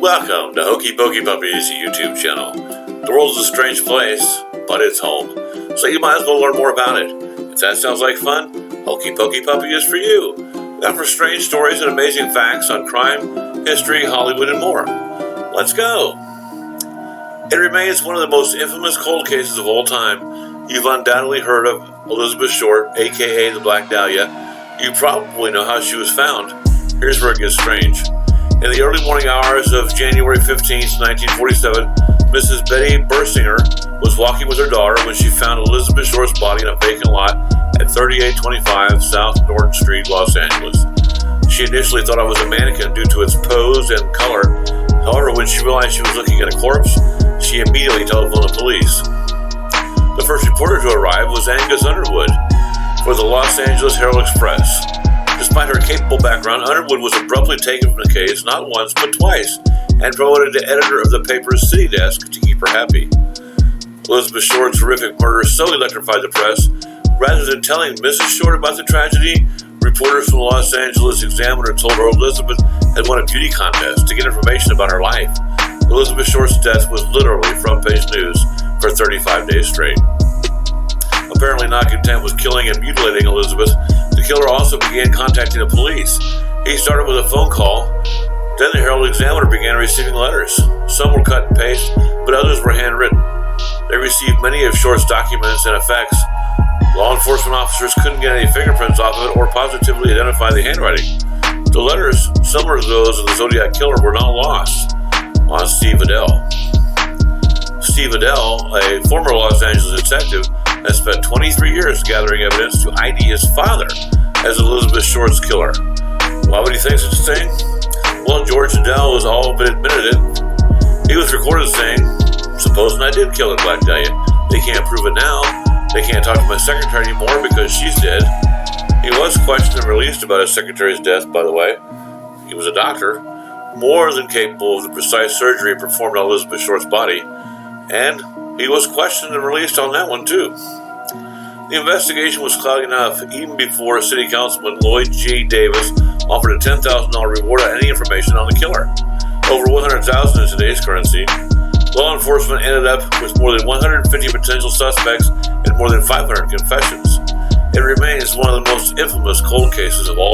Welcome to Hokey Pokey Puppies YouTube channel. The world's a strange place, but it's home, so you might as well learn more about it. If that sounds like fun, Hokey Pokey Puppy is for you. We offer strange stories and amazing facts on crime, history, Hollywood, and more. Let's go! It remains one of the most infamous cold cases of all time. You've undoubtedly heard of Elizabeth Short, A.K.A. the Black Dahlia. You probably know how she was found. Here's where it gets strange. In the early morning hours of January 15, 1947, Mrs. Betty Bursinger was walking with her daughter when she found Elizabeth Short's body in a vacant lot at 3825 South Norton Street, Los Angeles. She initially thought it was a mannequin due to its pose and color. However, when she realized she was looking at a corpse, she immediately telephoned the police. The first reporter to arrive was Angus Underwood for the Los Angeles Herald-Express. Despite her capable background, Underwood was abruptly taken from the case not once but twice and promoted to editor of the paper's city desk to keep her happy. Elizabeth Short's horrific murder so electrified the press. Rather than telling Mrs. Short about the tragedy, reporters from the Los Angeles Examiner told her Elizabeth had won a beauty contest to get information about her life. Elizabeth Short's death was literally front-page news for 35 days straight. Apparently not content with killing and mutilating Elizabeth, the killer also began contacting the police. He started with a phone call. Then the Herald-Examiner began receiving letters. Some were cut and paste, but others were handwritten. They received many of Short's documents and effects. Law enforcement officers couldn't get any fingerprints off of it or positively identify the handwriting. The letters, similar to those of the Zodiac Killer, were not lost on Steve Adele. Steve Adele, a former Los Angeles detective, has spent 23 years gathering evidence to ID his father as Elizabeth Short's killer. Why would he think such a thing? Well, George Adele has all but admitted it. He was recorded saying, "Supposing I did kill the Black Dahlia. They can't prove it now. They can't talk to my secretary anymore because she's dead." He was questioned and released about his secretary's death, by the way. He was a doctor, more than capable of the precise surgery performed on Elizabeth Short's body, and he was questioned and released on that one too. The investigation was cloudy enough even before City Councilman Lloyd G. Davis offered a $10,000 reward on any information on the killer. Over $100,000 in today's currency. Law enforcement ended up with more than 150 potential suspects and more than 500 confessions. It remains one of the most infamous cold cases of all